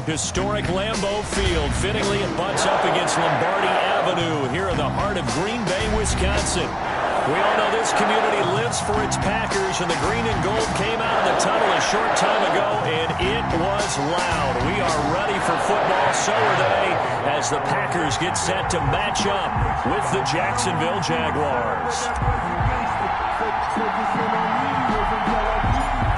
Historic Lambeau Field. Fittingly, it butts up against Lombardi Avenue here in the heart of Green Bay, Wisconsin. We all know this community lives for its Packers, and the green and gold came out of the tunnel a short time ago, and it was loud. We are ready for football, so are they, as the Packers get set to match up with the Jacksonville Jaguars.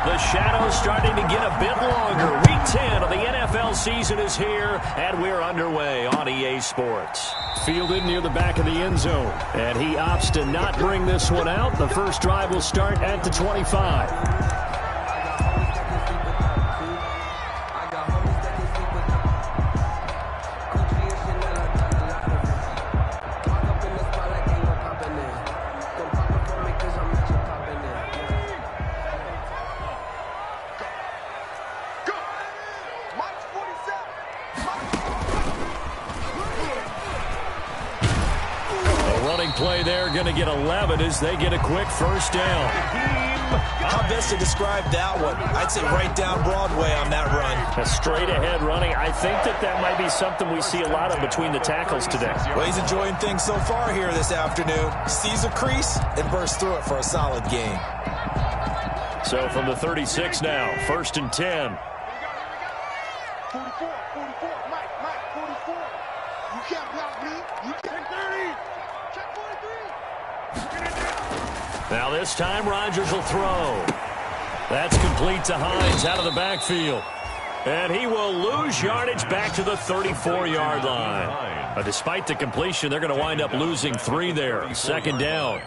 The shadow's starting to get a bit longer. Week 10 of the NFL season is here, and we're underway on EA Sports. Fielded near the back of the end zone, and he opts to not bring this one out. The first drive will start at the 25. Play there, going to get 11 as they get a quick first down. How best to describe that one? I'd say right down Broadway on that run. A straight ahead running. I think that might be something we see a lot of between the tackles today. Well, he's enjoying things so far here this afternoon. Sees a crease and bursts through it for a solid gain. So from the 36 now, 1st and 10. 44, Mike, 44. You can't block me. You can't 30. Check 43. Now this time Rodgers will throw. That's complete to Hines out of the backfield. And he will lose yardage back to the 34-yard line. Despite the completion, they're going to wind up losing 3 there. 2nd down.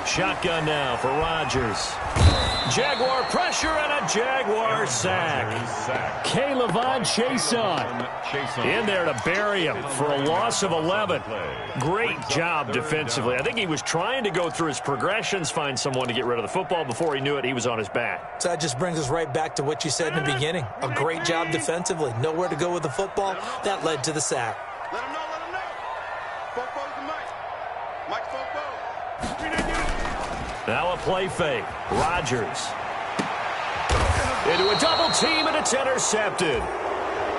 Shotgun now for Rodgers. Jaguar pressure and a Jaguar sack. K'Lavon Chaisson in there to bury him for a loss of 11. Great job defensively. I think he was trying to go through his progressions, find someone to get rid of the football. Before he knew it, he was on his back. So that just brings us right back to what you said in the beginning. A great job defensively. Nowhere to go with the football. That led to the sack. Let him know. Fofo's the Mike. Mike's Fofo. Now a play fake. Rodgers. Into a double team, and it's intercepted.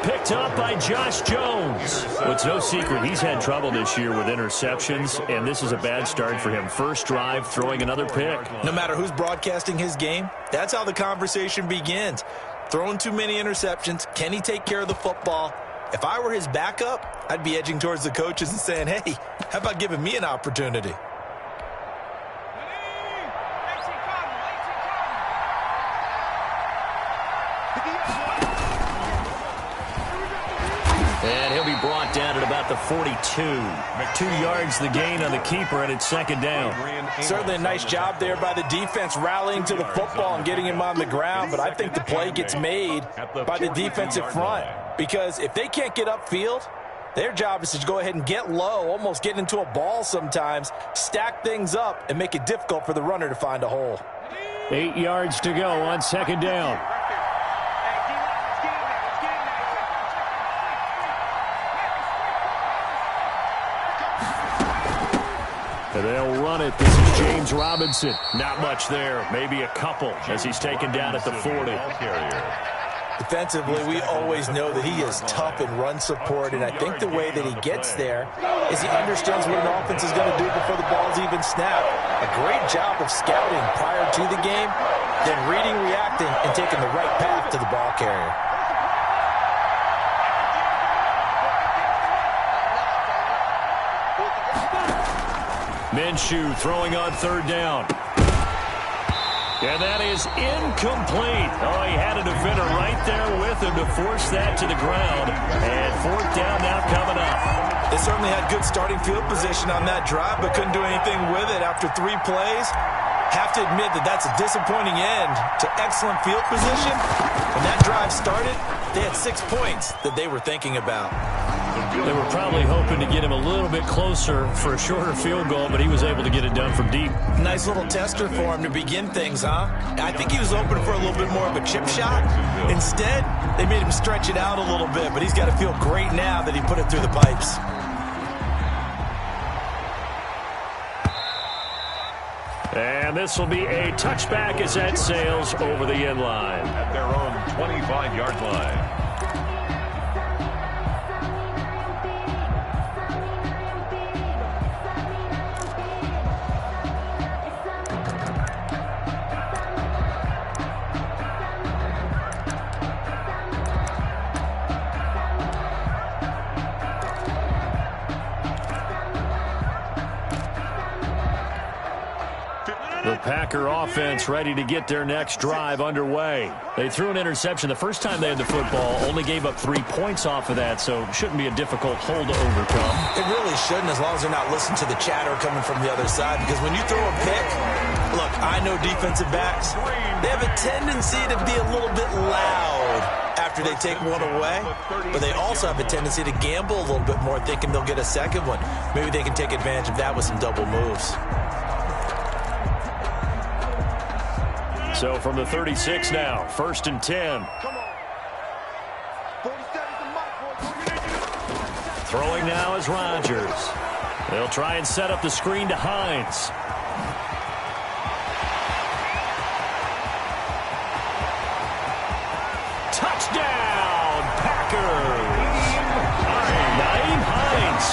Picked up by Josh Jones. Well, it's no secret he's had trouble this year with interceptions, and this is a bad start for him. First drive, throwing another pick. No matter who's broadcasting his game, that's how the conversation begins. Throwing too many interceptions. Can he take care of the football? If I were his backup, I'd be edging towards the coaches and saying, hey, how about giving me an opportunity? And he'll be brought down at about the 42. 2 yards the gain on the keeper, and it's 2nd down. Certainly a nice job there by the defense rallying to the football and getting him on the ground, but I think the play gets made by the defensive front because if they can't get upfield, their job is to go ahead and get low, almost get into a ball sometimes, stack things up, and make it difficult for the runner to find a hole. 8 yards to go on 2nd down. They'll run it. This is James Robinson. Not much there. Maybe a couple as he's taken down at the 40. Defensively, we always know that he is tough in run support, and I think the way that he gets there is he understands what an offense is going to do before the ball's even snapped. A great job of scouting prior to the game, then reading, reacting, and taking the right path to the ball carrier. Minshew throwing on 3rd down. And that is incomplete. Oh, he had a defender right there with him to force that to the ground. And 4th down now coming up. They certainly had good starting field position on that drive, but couldn't do anything with it after 3 plays. Have to admit that that's a disappointing end to excellent field position. When that drive started, they had 6 points that they were thinking about. They were probably hoping to get him a little bit closer for a shorter field goal, but he was able to get it done from deep. Nice little tester for him to begin things, huh? I think he was open for a little bit more of a chip shot. Instead, they made him stretch it out a little bit, but he's got to feel great now that he put it through the pipes. And this will be a touchback as that sails over the end line. At their own 25-yard line. The Packer offense ready to get their next drive underway. They threw an interception the first time they had the football, only gave up 3 points off of that, so shouldn't be a difficult hole to overcome. It really shouldn't, as long as they're not listening to the chatter coming from the other side, because when you throw a pick, look, I know defensive backs, they have a tendency to be a little bit loud after they take one away, but they also have a tendency to gamble a little bit more, thinking they'll get a second one. Maybe they can take advantage of that with some double moves. So from the 36 now, 1st and 10. Throwing now is Rodgers. They'll try and set up the screen to Hines. Touchdown, Packers! Nyheim Hines,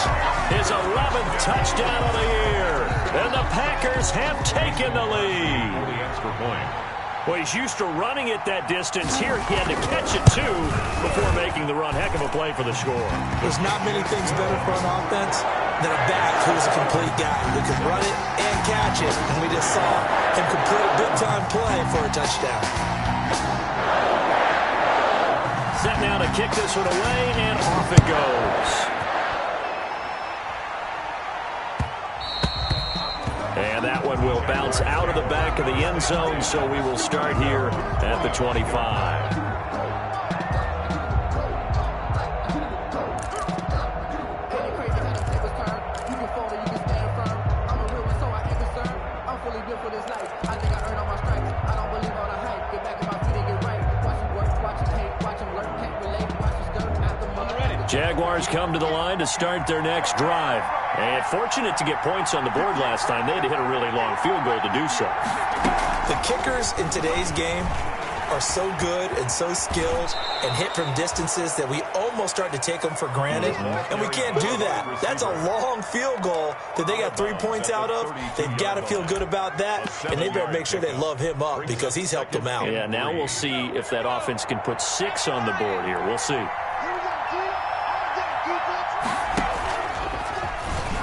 his 11th touchdown of the year. And the Packers have taken the lead. For the extra point. Well, he's used to running it that distance. Here, he had to catch it, too, before making the run. Heck of a play for the score. There's not many things better for an offense than a back who's a complete guy who can run it and catch it. And we just saw him complete a big-time play for a touchdown. Set now to kick this one away, and off it goes. And that one will bounce out of the back of the end zone, so we will start here at the 25. Jaguars come to the line to start their next drive. And fortunate to get points on the board last time. They had to hit a really long field goal to do so. The kickers in today's game are so good and so skilled and hit from distances that we almost start to take them for granted. And we can't do that. That's a long field goal that they got 3 points out of. They've got to feel good about that. And they better make sure they love him up because he's helped them out. Yeah, now we'll see if that offense can put 6 on the board here. We'll see.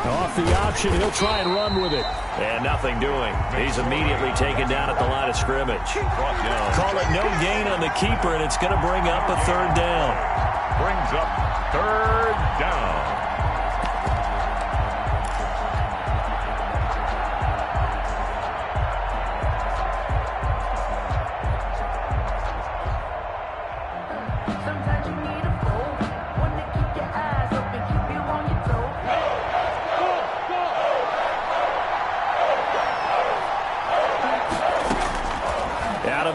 Off the option, he'll try and run with it. And nothing doing. He's immediately taken down at the line of scrimmage. Call it no gain on the keeper, and it's going to bring up a 3rd down. Brings up 3rd down.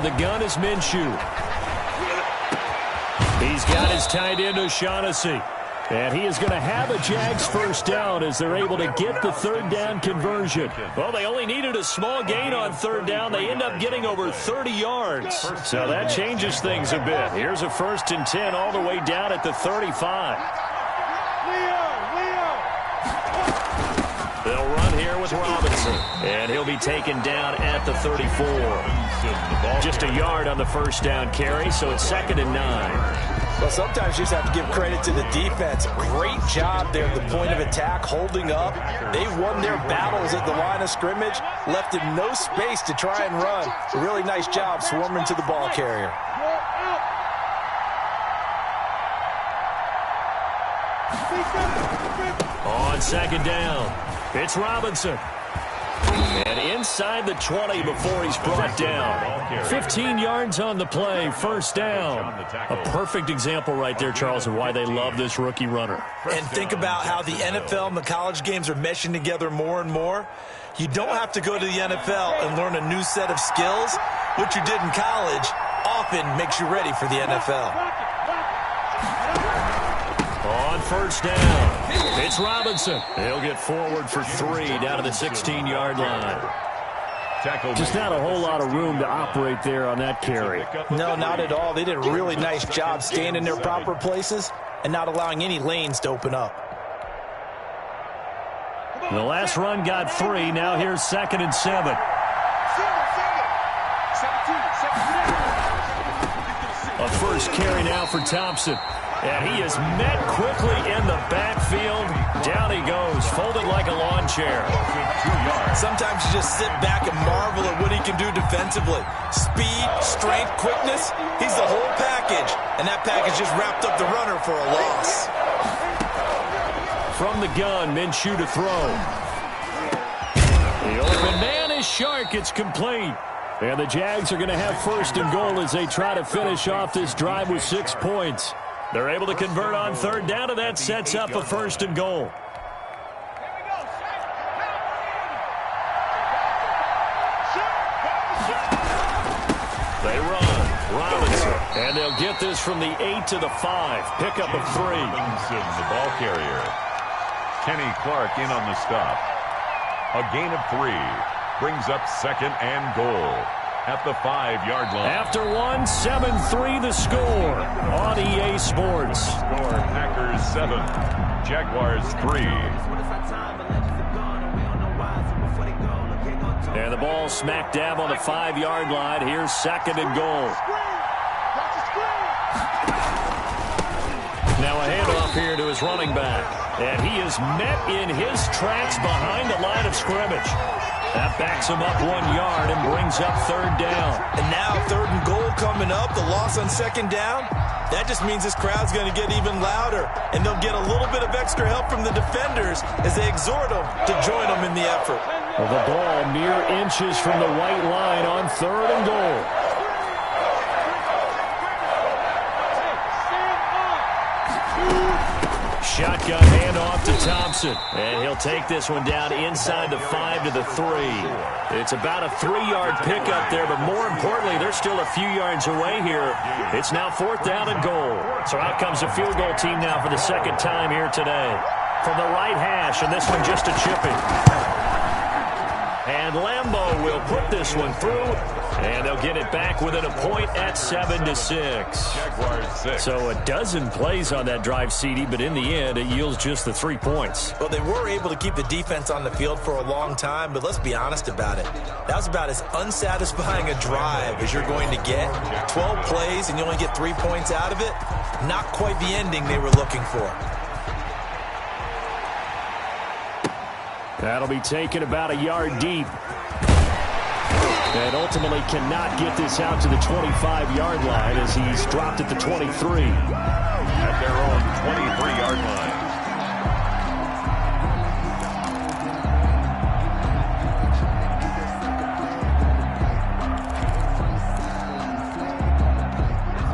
The gun is Minshew. He's got his tight end O'Shaughnessy. And he is going to have a Jags 1st down as they're able to get the 3rd down conversion. Well, they only needed a small gain on 3rd down. They end up getting over 30 yards. So that changes things a bit. Here's a 1st and 10 all the way down at the 35. They'll run here with Robinson. And he'll be taken down at the 34. Just a yard on the 1st down carry, so it's 2nd and 9. Well, sometimes you just have to give credit to the defense. Great job there at the point of attack, holding up. They won their battles at the line of scrimmage, left him no space to try and run. A really nice job swarming to the ball carrier. On 2nd down, it's Robinson. And inside the 20 before he's brought down. 15 yards on the play, first down. A perfect example right there, Charles, of why they love this rookie runner. And think about how the NFL and the college games are meshing together more and more. You don't have to go to the NFL and learn a new set of skills. What you did in college often makes you ready for the NFL. On first down, it's Robinson. He'll get forward for 3 down to the 16-yard line. Just not a whole lot of room to operate there on that carry. No, not at all. They did a really nice job staying in their proper places and not allowing any lanes to open up. The last run got 3. Now here's 2nd and 7. A first carry now for Thompson. And he is met quickly in the backfield. Down he goes, folded like a lawn chair. Sometimes you just sit back and marvel at what he can do defensively. Speed, strength, quickness, he's the whole package. And that package just wrapped up the runner for a loss. From the gun, Minshew to throw. The open man is Shark. It's complete. And the Jags are going to have 1st and goal as they try to finish off this drive with 6 points. They're able to convert on 3rd down, and that sets up a 1st and goal. They run. Robinson. And they'll get this from the 8 to the 5. Pickup of 3. Robinson, the ball carrier. Kenny Clark in on the stop. A gain of 3. Brings up 2nd and goal at the 5-yard line. After 1, 7-3 the score on EA Sports. Score Packers 7, Jaguars 3. And the ball smack dab on the 5-yard line. Here's 2nd and goal. Now a handoff here to his running back. And he is met in his tracks behind the line of scrimmage. That backs him up 1 yard and brings up 3rd down. And now 3rd and goal coming up, the loss on 2nd down. That just means this crowd's going to get even louder. And they'll get a little bit of extra help from the defenders as they exhort them to join them in the effort. Well, the ball mere inches from the white line on 3rd and goal. Shotgun handoff to Thompson. And he'll take this one down inside the 5 to the 3. It's about a 3-yard pickup there, but more importantly, they're still a few yards away here. It's now 4th down and goal. So out comes the field goal team now for the 2nd time here today. From the right hash, and this one just a chipping. And Lambeau will put this one through, and they'll get it back within a point at 7-6. Jaguars 6. So a dozen plays on that drive, CD, but in the end, it yields just the 3 points. Well, they were able to keep the defense on the field for a long time, but let's be honest about it. That was about as unsatisfying a drive as you're going to get. 12 plays, and you only get 3 points out of it. Not quite the ending they were looking for. That'll be taken about a yard deep. And ultimately cannot get this out to the 25-yard line as he's dropped at the 23. At their own 23-yard line.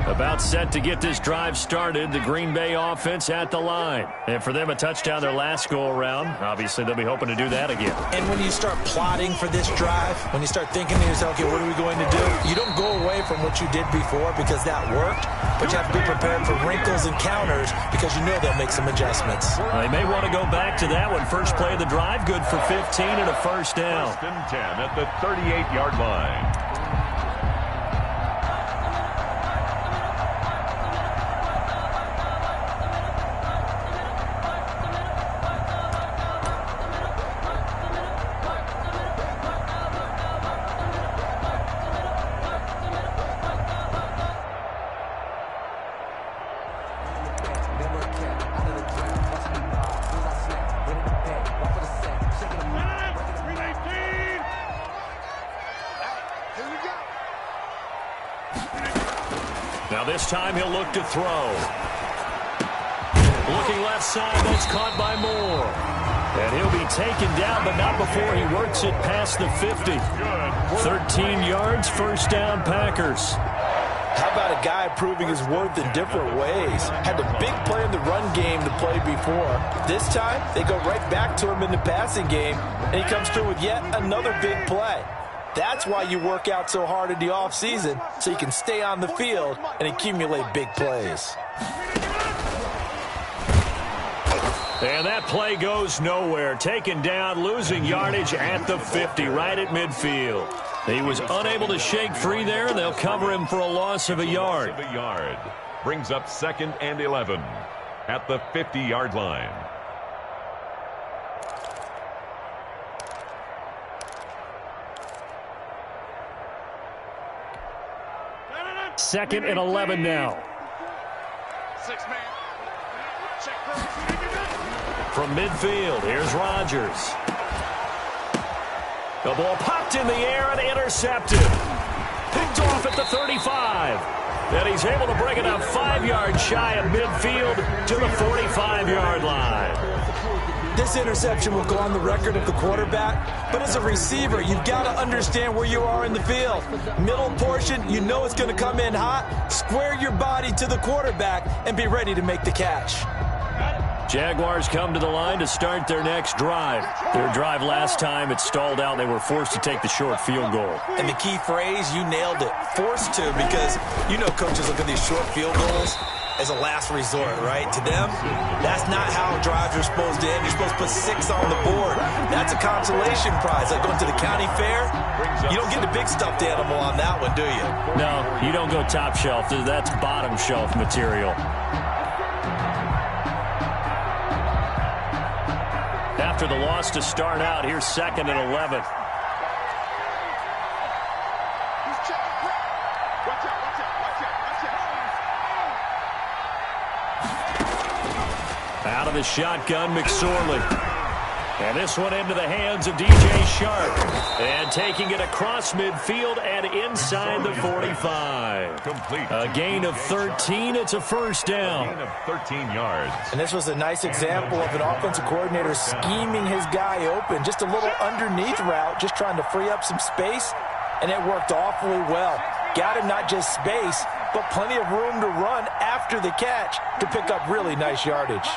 About set to get this drive started. The Green Bay offense at the line. And for them, a touchdown their last go-around. Obviously, they'll be hoping to do that again. And when you start plotting for this drive, when you start thinking to yourself, okay, what are we going to do? You don't go away from what you did before because that worked, but you have to be prepared for wrinkles and counters because you know they'll make some adjustments. They may want to go back to that one. First play of the drive, good for 15 and a 1st down. 1st and 10 at the 38-yard line. Now this time he'll look to throw. Looking left side, that's caught by Moore. And he'll be taken down, but not before he works it past the 50. 13 yards, first down, Packers. How about a guy proving his worth in different ways? Had a big play in the run game to play before. This time, they go right back to him in the passing game, and he comes through with yet another big play. That's why you work out so hard in the offseason, so you can stay on the field and accumulate big plays. And that play goes nowhere. Taken down, losing yardage at the 50, right at midfield. He was unable to shake free there, and they'll cover him for a loss of a yard. Brings up 2nd and 11 at the 50-yard line. Second and 11 now. From midfield, here's Rodgers. The ball popped in the air and intercepted. Picked off at the 35. And he's able to bring it up 5 yards shy of midfield to the 45-yard line. This interception will go on the record of the quarterback, but as a receiver, you've got to understand where you are in the field. Middle portion, you know it's going to come in hot. Square your body to the quarterback and be ready to make the catch. Jaguars come to the line to start their next drive. Their drive last time, it stalled out. They were forced to take the short field goal. And the key phrase, you nailed it, forced to, because you know coaches look at these short field goals as a last resort, right? To them, that's not how drives are supposed to end. You're supposed to put 6 on the board. That's a consolation prize. Like going to the county fair, you don't get the big stuffed animal on that one, do you? No, you don't go top shelf. That's bottom shelf material. After the loss to start out, here's 2nd and 11. Out of the shotgun, McSorley. And this one into the hands of DJ Sharp. And taking it across midfield and inside the 45. Complete. A gain of 13. It's a first down. Gain of 13 yards. And this was a nice example of an offensive coordinator scheming his guy open. Just a little underneath route, just trying to free up some space. And it worked awfully well. Got him not just space, but plenty of room to run after the catch to pick up really nice yardage.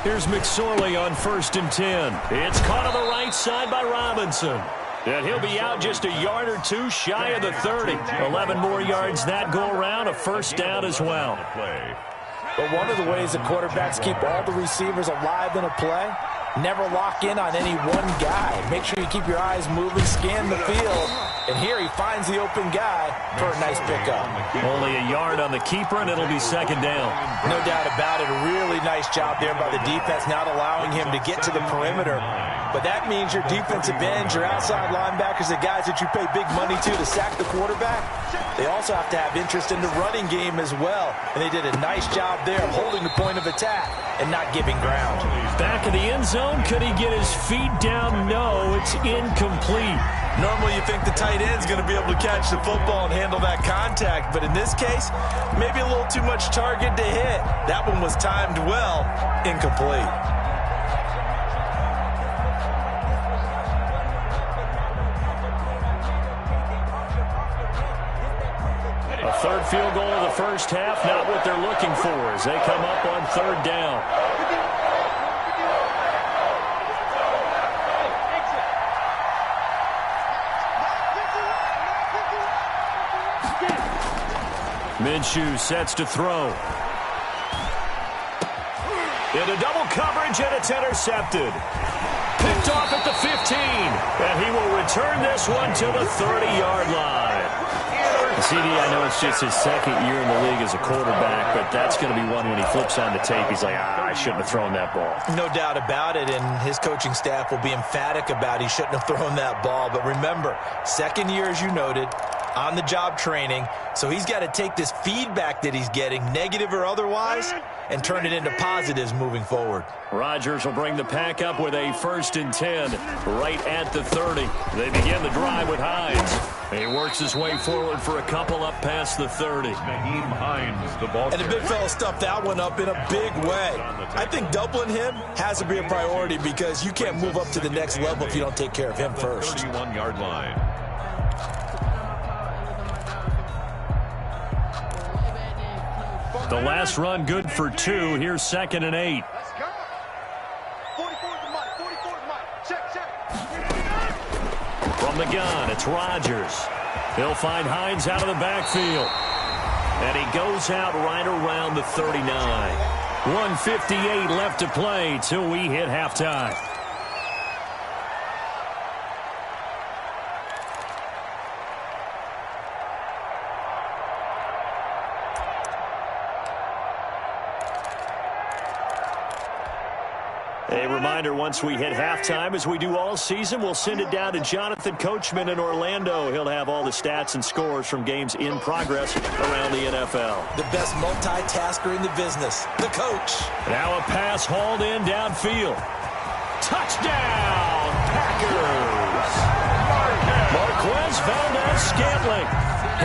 Here's McSorley on 1st and 10. It's caught on the right side by Robinson. And he'll be out just a yard or two shy of the 30. 11 more yards that go around, a first down as well. But one of the ways the quarterbacks keep all the receivers alive in a play, never lock in on any one guy. Make sure you keep your eyes moving, scan the field. And here he finds the open guy for a nice pickup. Only a yard on the keeper, and it'll be 2nd down. No doubt about it. A really nice job there by the defense, not allowing him to get to the perimeter. But that means your defensive ends, your outside linebackers, the guys that you pay big money to sack the quarterback, they also have to have interest in the running game as well. And they did a nice job there holding the point of attack and not giving ground. Back in the end zone, could he get his feet down? No, it's incomplete. Normally you think the tight end's going to be able to catch the football and handle that contact, but in this case, maybe a little too much target to hit. That one was timed well, incomplete. A third field goal of the first half, not what they're looking for as they come up on 3rd down. Minshew sets to throw. Into double coverage, and it's intercepted. Picked off at the 15, and he will return this one to the 30-yard line. CD, I know it's just his 2nd year in the league as a quarterback, but that's going to be one when he flips on the tape, he's like, I shouldn't have thrown that ball. No doubt about it, and his coaching staff will be emphatic about he shouldn't have thrown that ball. But remember, 2nd year, as you noted, on-the-job training. So he's got to take this feedback that he's getting, negative or otherwise, and turn it into positives moving forward. Rodgers will bring the pack up with a 1st and 10 right at the 30. They begin the drive with Hines. He works his way forward for a couple up past the 30. Nyheim Hines, the ball And the big fella stuffed that one up in a big way. I think doubling him has to be a priority because you can't move up to the next level if you don't take care of him first. 31-yard line. The last run good for 2. Here's 2nd and 8. Let's go. 44 to Mike. 44 to Mike. Check, check. From the gun, it's Rodgers. He'll find Hines out of the backfield. And he goes out right around the 39. 1:58 left to play till we hit halftime. A reminder, once we hit halftime, as we do all season, we'll send it down to Jonathan Coachman in Orlando. He'll have all the stats and scores from games in progress around the NFL. The best multitasker in the business, the coach. Now a pass hauled in downfield. Touchdown, Packers! Marquez Valdez-Scantling,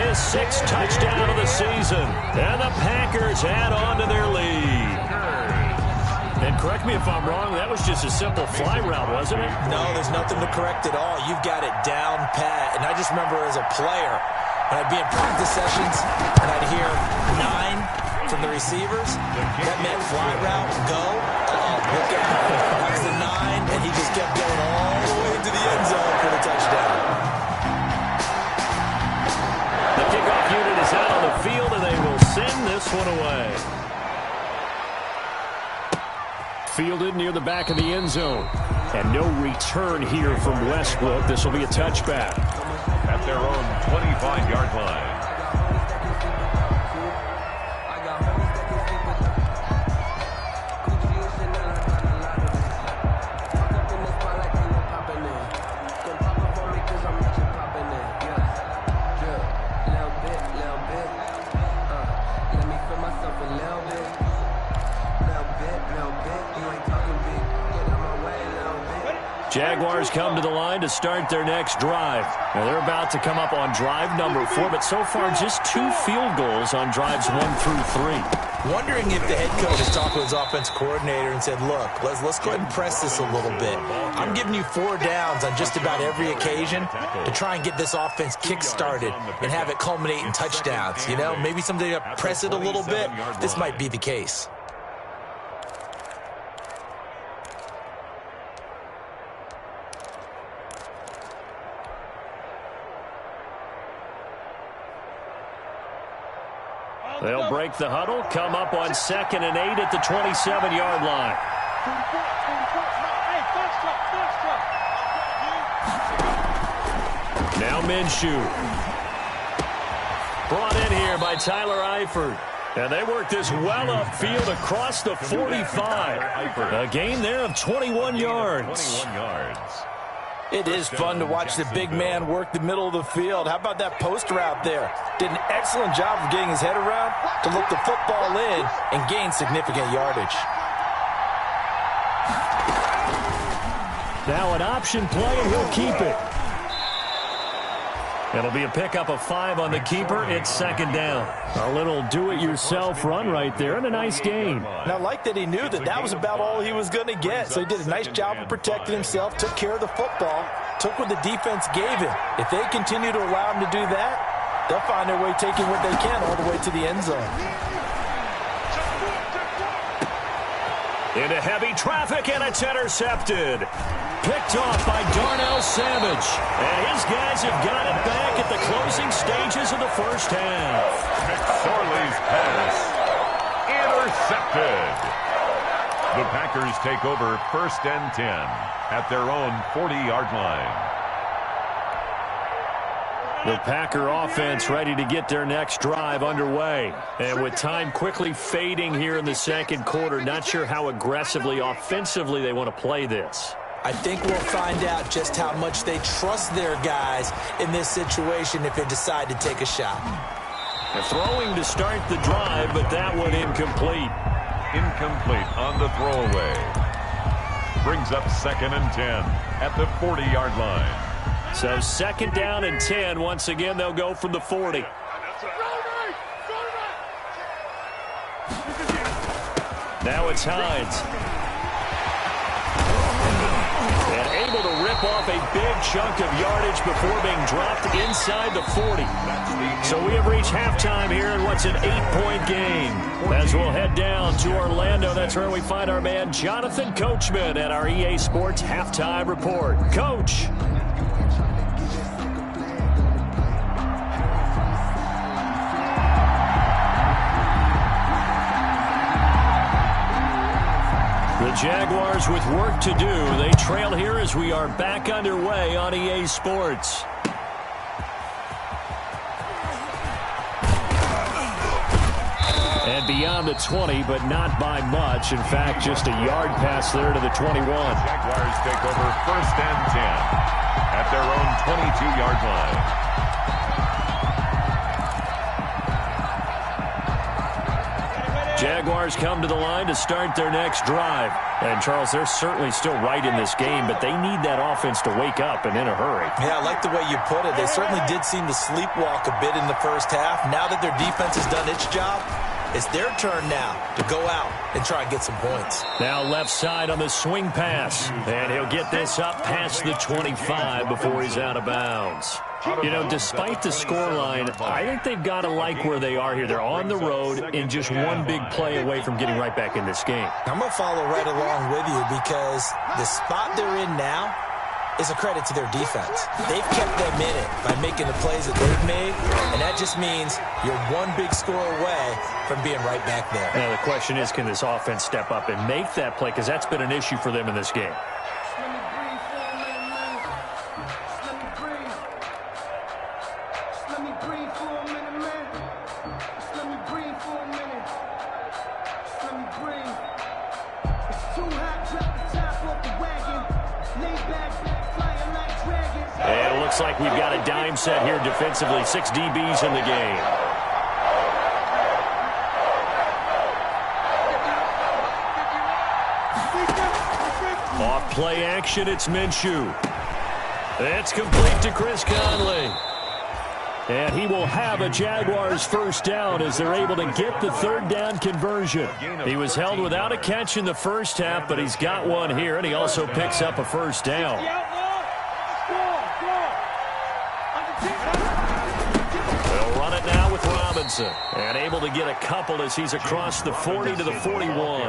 his 6th touchdown of the season. And the Packers add on to their lead. And correct me if I'm wrong, that was just a simple fly route, wasn't it? No, there's nothing to correct at all. You've got it down pat. And I just remember as a player, when I'd be in practice sessions and I'd hear 9 from the receivers, that meant fly route, go. Look out. That was the 9, and he just kept going all the way into the end zone for the touchdown. The kickoff unit is out on the field, and they will send this one away. Fielded near the back of the end zone. And no return here from Westbrook. This will be a touchback. At their own 25-yard line. Jaguars come to the line to start their next drive. Now they're about to come up on drive number 4, but so far just 2 field goals on drives 1 through 3. Wondering if the head coach has talked to his offense coordinator and said, look, let's go ahead and press this a little bit. I'm giving you 4 downs on just about every occasion to try and get this offense kick-started and have it culminate in touchdowns. You know, maybe someday to press it a little bit. This might be the case. They'll break the huddle, come up on 2nd and 8 at the 27-yard line. Now Minshew. Brought in here by Tyler Eifert. And they work this well upfield across the 45. A gain there of 21 yards. 21 yards. It is fun to watch the big man work the middle of the field. How about that post route there? Did an excellent job of getting his head around to look the football in and gain significant yardage. Now an option play, and he'll keep it. It'll be a pickup of 5 on the keeper. It's 2nd down. A little do-it-yourself run right there, and a nice gain. And I like that he knew that was about all he was going to get. So he did a nice job of protecting himself, took care of the football, took what the defense gave him. If they continue to allow him to do that, they'll find their way taking what they can all the way to the end zone. Into heavy traffic, and it's intercepted. Picked off by Darnell Savage. And his guys have got it back at the closing stages of the first half. McSorley's pass. Intercepted. The Packers take over 1st and 10 at their own 40-yard line. The Packer offense ready to get their next drive underway. And with time quickly fading here in the 2nd quarter, not sure how aggressively, offensively they want to play this. I think we'll find out just how much they trust their guys in this situation if they decide to take a shot. They're throwing to start the drive, but that one incomplete. Incomplete on the throwaway. Brings up 2nd and 10 at the 40-yard line. So 2nd down and 10. Once again, they'll go from the 40. Now it's Hines. And able to rip off a big chunk of yardage before being dropped inside the 40. So we have reached halftime here in what's an 8-point game. As we'll head down to Orlando, that's where we find our man Jonathan Coachman at our EA Sports Halftime Report. Coach. The Jaguars with work to do. They trail here as we are back underway on EA Sports. And beyond the 20, but not by much. In fact, just a yard pass there to the 21. Jaguars take over 1st and 10 at their own 22-yard line. Jaguars come to the line to start their next drive. And, Charles, they're certainly still right in this game, but they need that offense to wake up and in a hurry. Yeah, I like the way you put it. They certainly did seem to sleepwalk a bit in the first half. Now that their defense has done its job, it's their turn now to go out and try and get some points. Now left side on the swing pass. And he'll get this up past the 25 before he's out of bounds. You know, despite the scoreline, I think they've got to like where they are here. They're on the road and just one big play away from getting right back in this game. I'm going to follow right along with you because the spot they're in now is a credit to their defense. They've kept them in it by making the plays that they've made, and that just means you're one big score away from being right back there. Now, the question is, can this offense step up and make that play? Because that's been an issue for them in this game. And it looks like we've got a dime set here defensively. 6 DBs in the game. Off play action, it's Minshew. It's complete to Chris Conley. And he will have a Jaguars first down as they're able to get the 3rd down conversion. He was held without a catch in the first half, but he's got one here, and he also picks up a first down. They'll run it now with Robinson. And able to get a couple as he's across the 40 to the 41.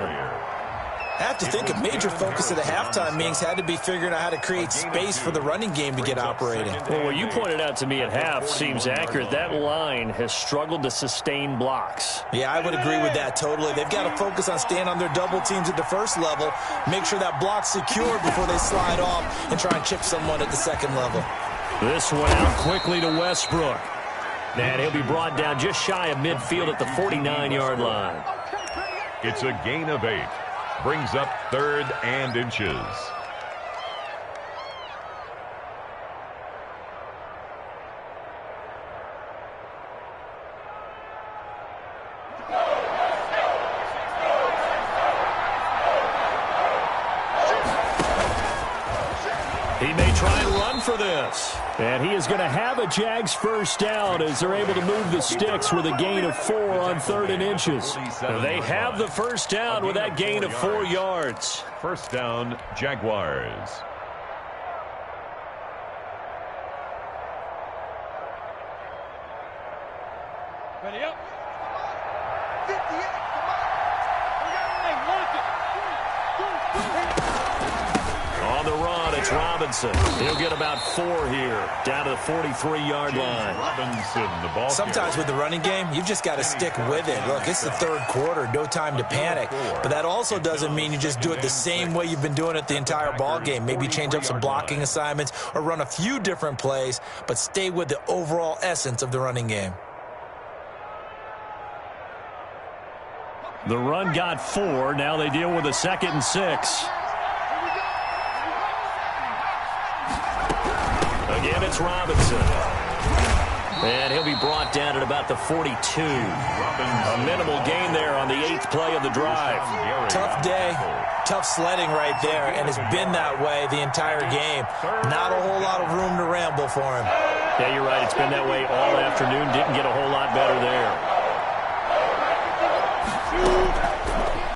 I have to think a major focus of the halftime meetings had to be figuring out how to create space for the running game to get operating. Well, what you pointed out to me at half seems accurate. That line has struggled to sustain blocks. Yeah, I would agree with that totally. They've got to focus on staying on their double teams at the first level, make sure that block's secured before they slide off and try and chip someone at the second level. This one out quickly to Westbrook. And he'll be brought down just shy of midfield at the 49-yard line. It's a gain of 8. Brings up 3rd and inches. He may try and run for this. And he is going to have a Jags first down as they're able to move the sticks with a gain of 4 on 3rd and inches. They have the first down with that gain of 4 yards. First down, Jaguars. Ready up. 58. Come on. On the run, it's Robinson. He'll get about 4 here, down to the 43-yard line. Robinson, the ball. Sometimes with the running game, you've just got to stick with it. Look, it's the 3rd quarter, no time to panic. But that also doesn't mean you just do it the same way you've been doing it the entire ball game. Maybe change up some blocking assignments or run a few different plays, but stay with the overall essence of the running game. The run got 4. Now they deal with a 2nd and 6. And it's Robinson. And he'll be brought down at about the 42. A minimal gain there on the 8th play of the drive. Tough day, tough sledding right there, and it's been that way the entire game. Not a whole lot of room to ramble for him. Yeah, you're right. It's been that way all afternoon. Didn't get a whole lot better there.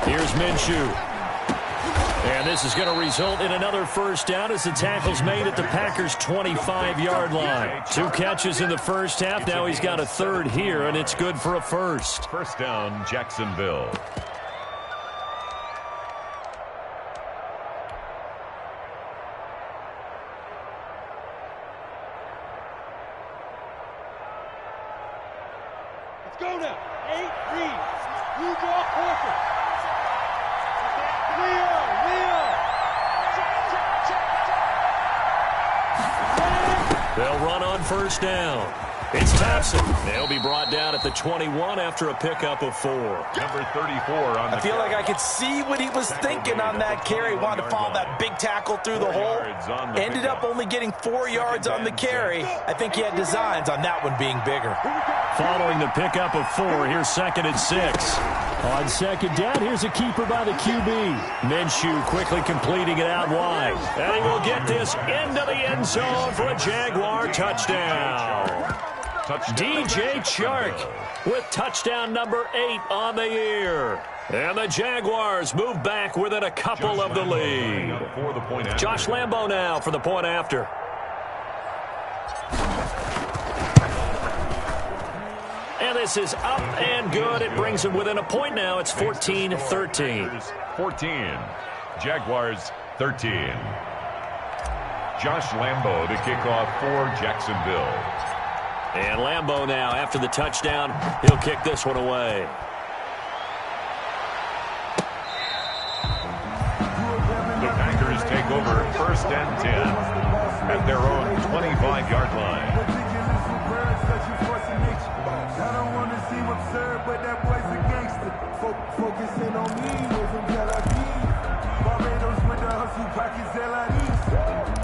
Here's Minshew. And this is going to result in another first down as the tackle's made at the Packers' 25-yard line. 2 catches in the first half. Now he's got a third here, and it's good for a first. First down, Jacksonville. Let's go now. 8 reads. You draw Corker. They'll run on first down. It's Thompson. They'll be brought down at the 21 after a pickup of 4. Number 34 on the I feel like I could see what he was thinking on that carry. Wanted to follow that big tackle through the hole. Ended up only getting 4 yards on the carry. I think he had designs on that one being bigger. Following the pickup of 4, here's 2nd and 6. On 2nd down, here's a keeper by the QB. Minshew quickly completing it out wide. And he will get this into the end zone for a Jaguar touchdown. DJ Chark with touchdown number 8 on the year. And the Jaguars move back within a couple of the lead. Josh Lambo now for the point after. And this is up and good. It brings them within a point now. It's 14-13. 14. Jaguars 13. Josh Lambo to kick off for Jacksonville. And Lambo now, after the touchdown, he'll kick this one away. The Packers take over 1st and 10 at their own 25-yard line. I don't want to seem absurd, but that boy's a gangster. Focusing on me, from Tel Aviv. Barbados with the hustle pockets, LIDs.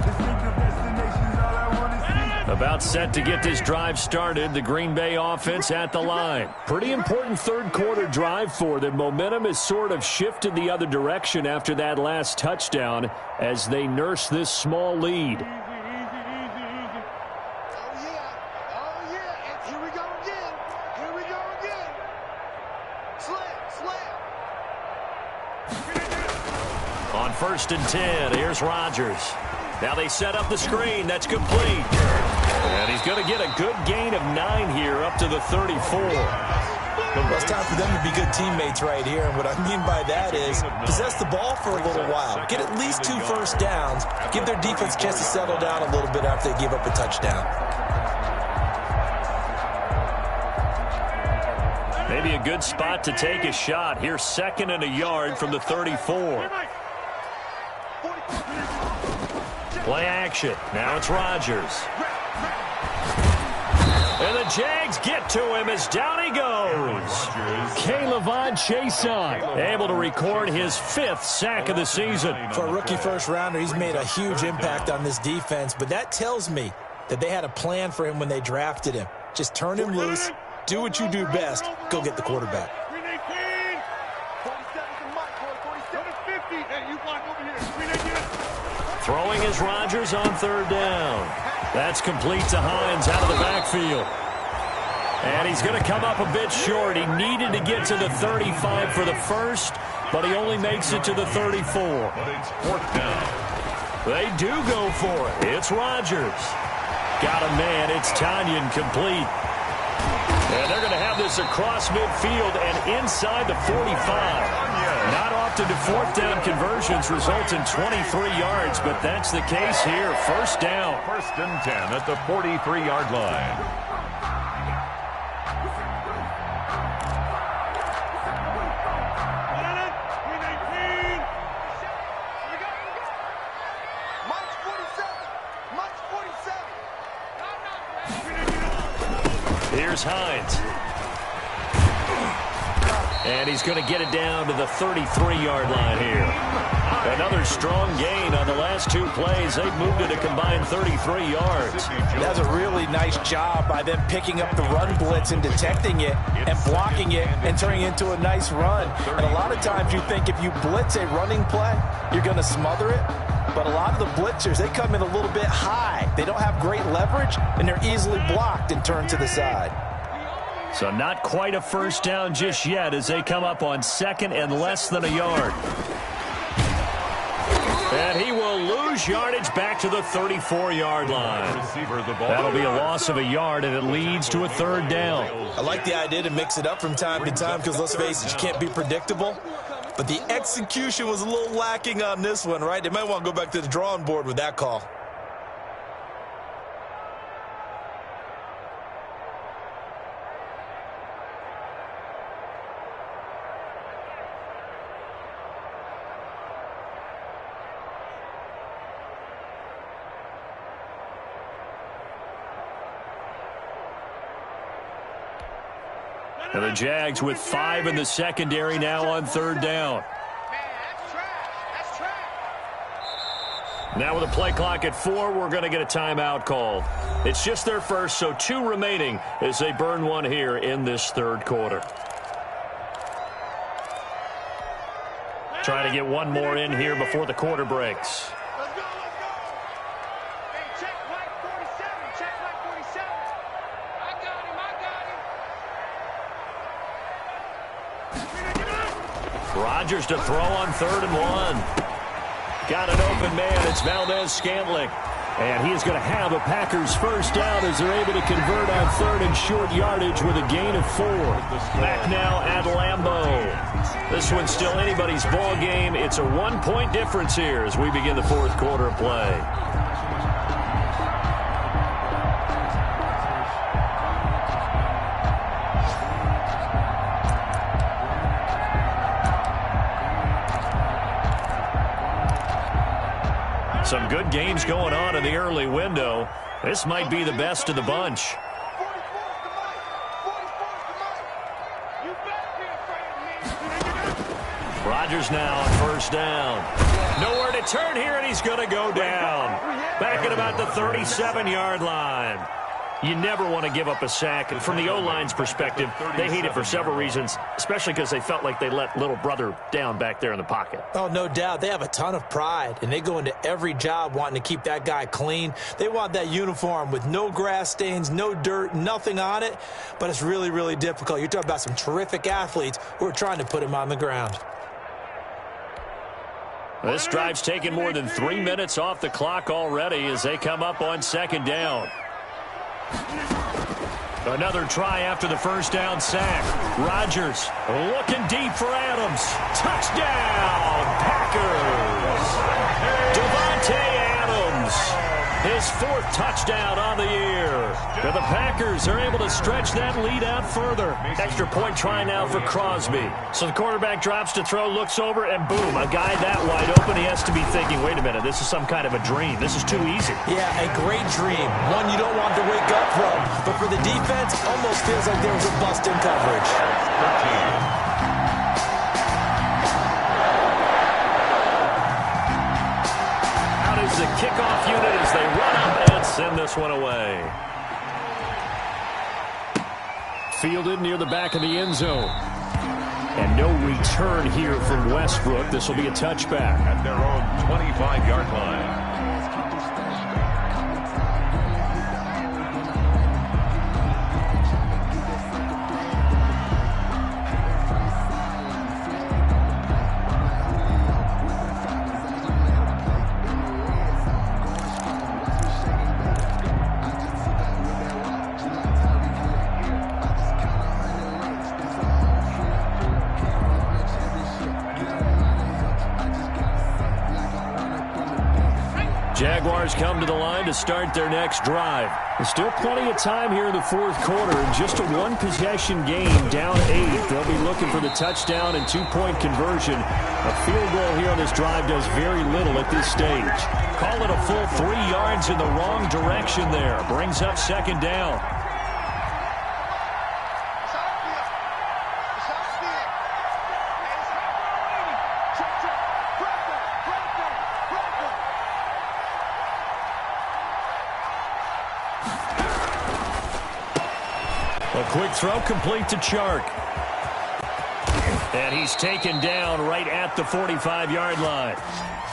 Distinctive destinations, all I want to see. About set to get this drive started, the Green Bay offense at the line. Pretty important third-quarter drive for them. Momentum has sort of shifted the other direction after that last touchdown as they nurse this small lead. On 1st and 10, here's Rodgers. Now they set up the screen. That's complete. And he's going to get a good gain of 9 here up to the 34. Well, it's time for them to be good teammates right here. And what I mean by that is possess the ball for a little while. Get at least 2 first downs. Give their defense a chance to settle down a little bit after they give up a touchdown. Maybe a good spot to take a shot. Here's 2nd and a yard from the 34. Play action. Now it's Rodgers. And the Jags get to him as down he goes. K'Lavon Chaisson able to record his 5th sack of the season. For a rookie first-rounder, he's made a huge impact on this defense, but that tells me that they had a plan for him when they drafted him. Just turn him loose, do what you do best, go get the quarterback. Throwing is Rodgers on 3rd down. That's complete to Hines out of the backfield. And he's going to come up a bit short. He needed to get to the 35 for the first, but he only makes it to the 34. But it's 4th down. They do go for it. It's Rodgers. Got a man. It's Tanyan complete. And they're going to have this across midfield and inside the 45. Not often do 4th down conversions result in 23 yards, but that's the case here. 1st down. 1st and 10 at the 43-yard line. Here's Hines. And he's going to get it down to the 33-yard line here. Another strong gain on the last 2 plays. They've moved it a combined 33 yards. That's a really nice job by them picking up the run blitz and detecting it and blocking it and turning it into a nice run. And a lot of times you think if you blitz a running play, you're going to smother it. But a lot of the blitzers, they come in a little bit high. They don't have great leverage, and they're easily blocked and turned to the side. So not quite a first down just yet as they come up on 2nd and less than a yard. And he will lose yardage back to the 34-yard line. That'll be a loss of a yard, and it leads to a 3rd down. I like the idea to mix it up from time to time because, let's face it, you can't be predictable. But the execution was a little lacking on this one, right? They might want to go back to the drawing board with that call. And the Jags with 5 in the secondary now on 3rd down. Now with a play clock at 4, we're going to get a timeout called. It's just their first, so 2 remaining as they burn one here in this 3rd quarter. Trying to get one more in here before the quarter breaks. Rodgers to throw on 3rd and 1. Got an open man. It's Valdez-Scantling. And he is going to have a Packers first down as they're able to convert on 3rd and short yardage with a gain of 4. Back now at Lambeau. This one's still anybody's ball game. It's a 1-point difference here as we begin the 4th quarter of play. Some good games going on in the early window. This might be the best of the bunch. Rodgers now on 1st down. Nowhere to turn here, and he's going to go down. Back at about the 37-yard line. You never want to give up a sack. And from the O-line's perspective, they hate it for several reasons, especially because they felt like they let little brother down back there in the pocket. Oh, no doubt. They have a ton of pride, and they go into every job wanting to keep that guy clean. They want that uniform with no grass stains, no dirt, nothing on it. But it's really, really difficult. You're talking about some terrific athletes who are trying to put him on the ground. This drive's taken more than 3 minutes off the clock already as they come up on 2nd down. Another try after the first down sack. Rodgers looking deep for Adams. Touchdown, Packers. Devontae Adams. His 4th touchdown on the year. And the Packers are able to stretch that lead out further. Extra point try now for Crosby. So the quarterback drops to throw, looks over, and boom, a guy that wide open. He has to be thinking, wait a minute, this is some kind of a dream. This is too easy. Yeah, a great dream. One you don't want to wake up from. But for the defense, almost feels like there was a bust in coverage. The kickoff unit as they run up and send this one away. Fielded near the back of the end zone. And no return here from Westbrook. This will be a touchback. At their own 25-yard line. Jaguars come to the line to start their next drive. There's still plenty of time here in the 4th quarter. Just a 1-possession game, down 8. They'll be looking for the touchdown and 2-point conversion. A field goal here on this drive does very little at this stage. Call it a full 3 yards in the wrong direction there. Brings up 2nd down. quick throw complete to Chark. And he's taken down right at the 45-yard line.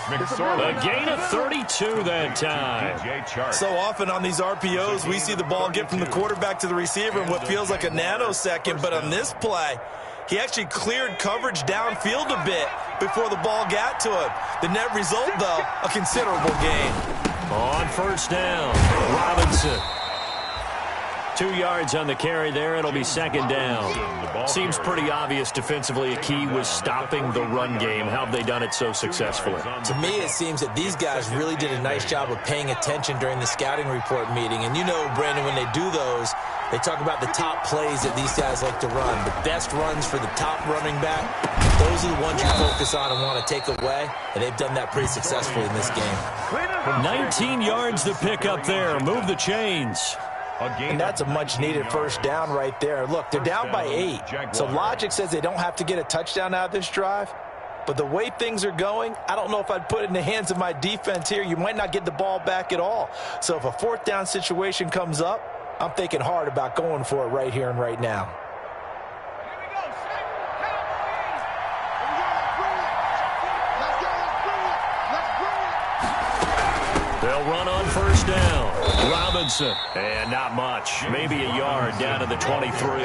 A gain of 32 that time. So often on these RPOs, we see the ball get from the quarterback to the receiver in what feels like a nanosecond. But on this play, he actually cleared coverage downfield a bit before the ball got to him. The net result, though, a considerable gain. On first down, Robinson. 2 yards on the carry there. It'll be second down. Seems pretty obvious defensively a key was stopping the run game. How have they done it so successfully? To me, it seems that these guys really did a nice job of paying attention during the scouting report meeting. And you know, Brandon, when they do those, they talk about the top plays that these guys like to run. The best runs for the top running back, those are the ones you focus on and want to take away. And they've done that pretty successfully in this game. 19 yards to pick up there. Move the chains. And that's a much-needed first down right there. Look, they're down by 8. So logic says they don't have to get a touchdown out of this drive. But the way things are going, I don't know if I'd put it in the hands of my defense here. You might not get the ball back at all. So if a fourth down situation comes up, I'm thinking hard about going for it right here and right now. They'll run on first down. Robinson. And not much. Maybe a yard down to the 23.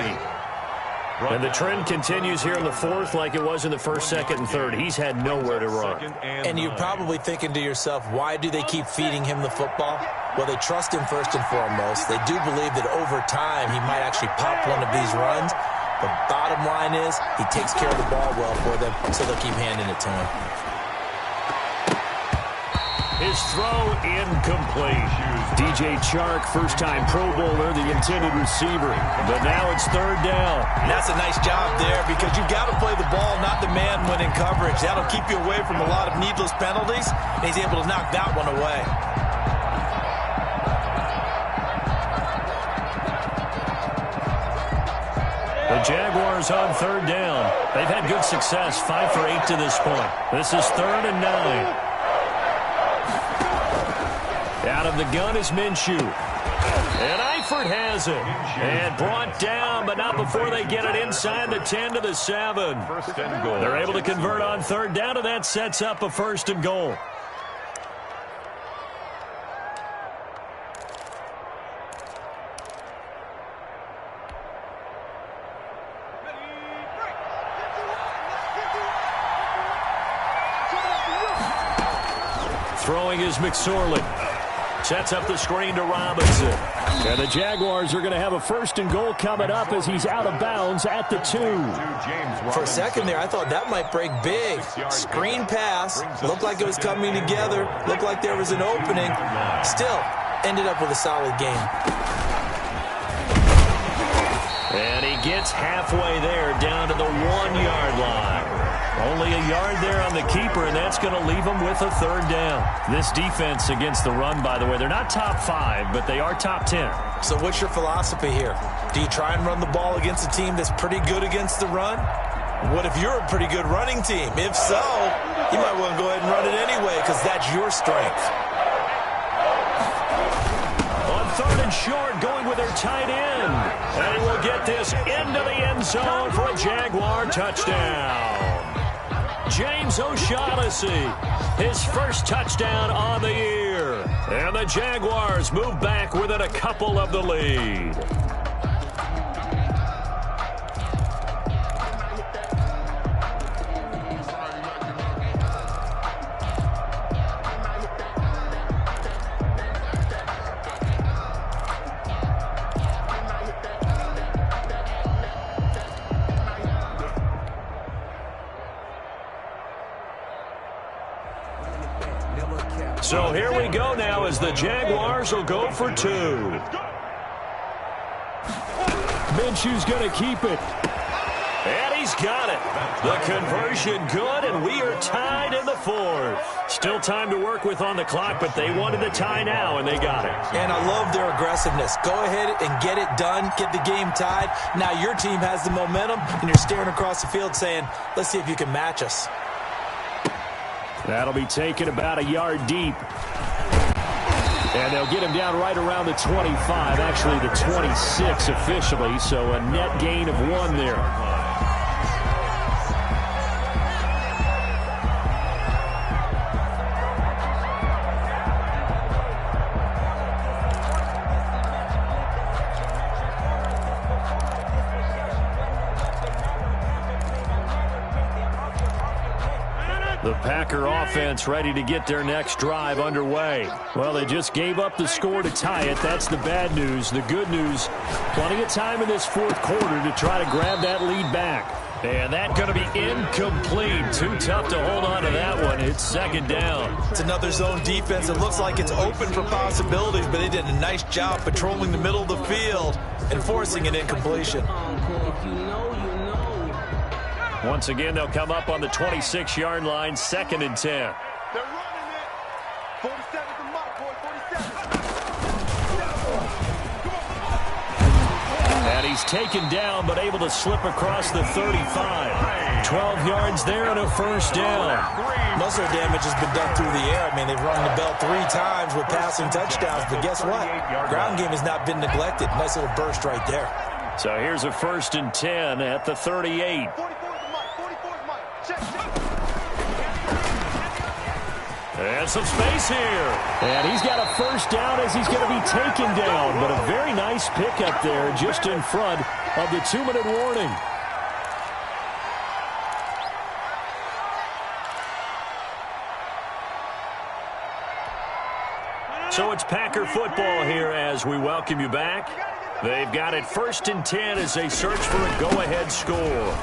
And the trend continues here in the fourth like it was in the first, second, and third. He's had nowhere to run. And you're probably thinking to yourself, why do they keep feeding him the football? Well, they trust him first and foremost. They do believe that over time he might actually pop one of these runs. The bottom line is he takes care of the ball well for them, so they'll keep handing it to him. His throw incomplete. DJ Chark, first-time Pro Bowler, the intended receiver. But now it's third down. And that's a nice job there because you've got to play the ball, not the man when in coverage. That'll keep you away from a lot of needless penalties, and he's able to knock that one away. The Jaguars on third down. They've had good success, 5 for 8 to this point. This is 3rd and 9. Out of the gun is Minshew. And Eifert has it. And brought down, but not before they get it inside the 10 to the 7. First and goal. They're able to convert on third down, and that sets up a first and goal. Throwing is McSorley. Sets up the screen to Robinson. And the Jaguars are going to have a first and goal coming up as he's out of bounds at the 2. For a second there, I thought that might break big. Screen pass. Looked like it was coming together. Looked like there was an opening. Still, ended up with a solid game. And he gets halfway there down to the 1-yard line. Only a yard there on the keeper, and that's going to leave him with a third down. This defense against the run, by the way, they're not top 5, but they are top 10. So what's your philosophy here? Do you try and run the ball against a team that's pretty good against the run? What if you're a pretty good running team? If so, you might want to go ahead and run it anyway because that's your strength. On third and short, going with their tight end. And we'll get this into the end zone for a Jaguar touchdown. James O'Shaughnessy, his first touchdown on the year. And the Jaguars move back within a couple of the lead. So here we go now as the Jaguars will go for 2. Minshew's going to keep it. And he's got it. The conversion good, and we are tied in the 4th. Still time to work with on the clock, but they wanted the tie now, and they got it. And I love their aggressiveness. Go ahead and get it done. Get the game tied. Now your team has the momentum, and you're staring across the field saying, let's see if you can match us. That'll be taken about a yard deep. And they'll get him down right around the 25, actually the 26 officially, so a net gain of 1 there. The Packer offense ready to get their next drive underway. Well, they just gave up the score to tie it. That's the bad news. The good news, plenty of time in this fourth quarter to try to grab that lead back. And that's going to be incomplete. Too tough to hold on to that one. It's second down. It's another zone defense. It looks like it's open for possibilities, but they did a nice job patrolling the middle of the field and forcing an incompletion. Once again, they'll come up on the 26-yard line, 2nd and 10. They're running it. 47's the mark, boy. 47. And he's taken down, but able to slip across the 35. 12 yards there and a first down. Most of the damage has been done through the air. I mean, they've rung the bell 3 times with passing touchdowns, but guess what? Ground game has not been neglected. Nice little burst right there. So here's a 1st and 10 at the 38. 44's the mark. 44's mark. Check. And some space here. And he's got a first down as he's going to be taken down. But a very nice pickup there just in front of the 2-minute warning. So it's Packer football here as we welcome you back. They've got it 1st and 10 as they search for a go-ahead score.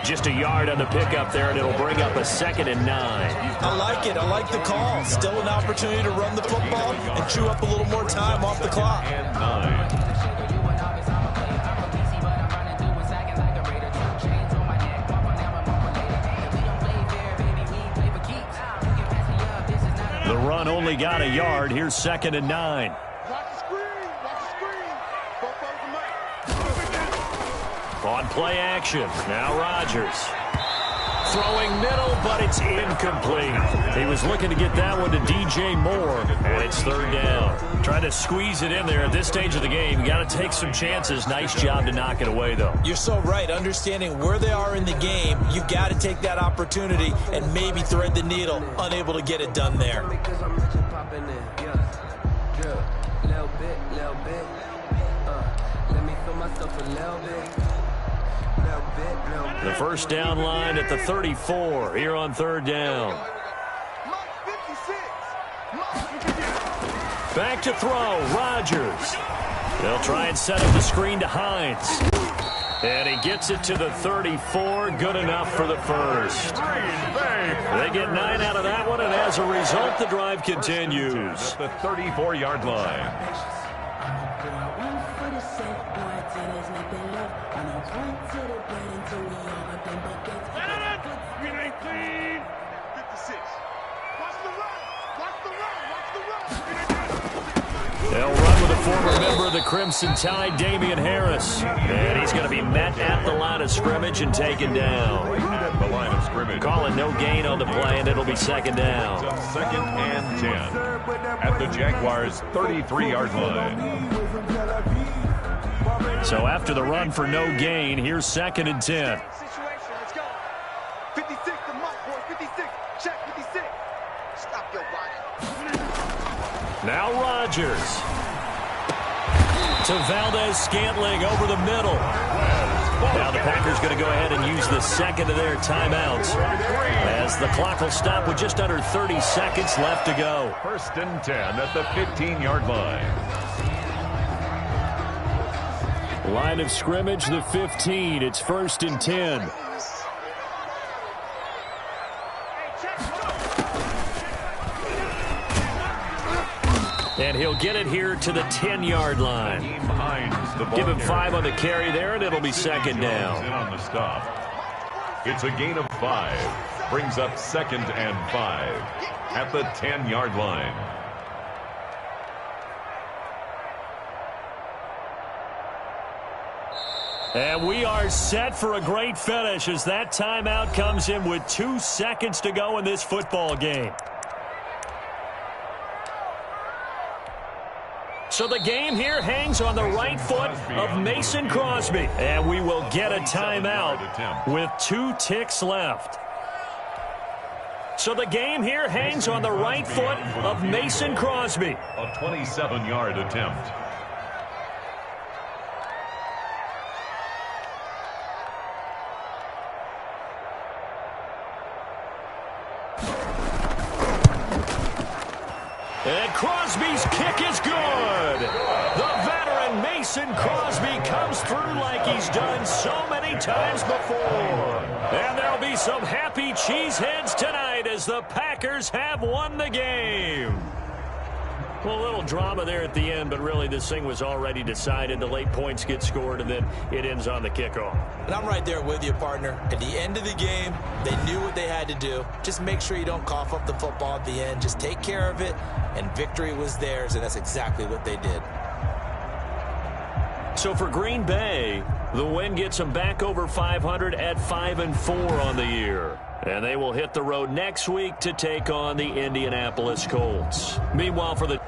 Just a yard on the pickup there, and it'll bring up a 2nd and 9. I like it. I like the call. Still an opportunity to run the football and chew up a little more time off the clock. And 9. The run only got a yard. Here's 2nd and 9. Watch the screen. Watch the screen. 44's the mark. On play action. Now Rodgers. Throwing middle, but it's incomplete. He was looking to get that one to DJ Moore, and it's 3rd down. Trying to squeeze it in there at this stage of the game. You got to take some chances. Nice job to knock it away, though. You're so right. Understanding where they are in the game, you've got to take that opportunity and maybe thread the needle. Unable to get it done there. The first down line at the 34 here on 3rd down. Back to throw. Rodgers. They'll try and set up the screen to Hines. And he gets it to the 34. Good enough for the first. They get 9 out of that one, and as a result, the drive continues. At the 34-yard line. They'll run with a former member of the Crimson Tide, Damian Harris. And he's going to be met at the line of scrimmage and taken down. At the line of scrimmage. Calling no gain on the play, and it'll be 2nd down. It's 2nd and 10 at the Jaguars' 33-yard line. So after the run for no gain, here's 2nd and 10. Situation. Let's go. 56 the mark, boy. 56. Check 56. Stop your body. Now Rodgers. To Valdez-Scantling over the middle. Now the Packers going to go ahead and use the 2nd of their timeouts as the clock will stop with just under 30 seconds left to go. 1st and 10 at the 15-yard line. Line of scrimmage, the 15. It's 1st and 10. And he'll get it here to the 10-yard line. Give him 5 on the carry there, and it'll be 2nd down. On the stop. It's a gain of 5. Brings up 2nd and 5 at the 10-yard line. And we are set for a great finish as that timeout comes in with 2 seconds to go in this football game. So the game here hangs on the right foot of Mason Crosby. And we will get a timeout with 2 ticks left. So the game here hangs on the right foot of Mason Crosby. A 27-yard attempt. And Crosby's kick is good. The veteran Mason Crosby comes through like he's done so many times before. And there'll be some happy cheeseheads tonight as the Packers have won the game. Well, a little drama there at the end, but really this thing was already decided. The late points get scored, and then it ends on the kickoff. And I'm right there with you, partner. At the end of the game, they knew what they had to do. Just make sure you don't cough up the football at the end. Just take care of it, and victory was theirs, and that's exactly what they did. So for Green Bay, the win gets them back over 500 at 5-4 on the year. And they will hit the road next week to take on the Indianapolis Colts. Meanwhile, for the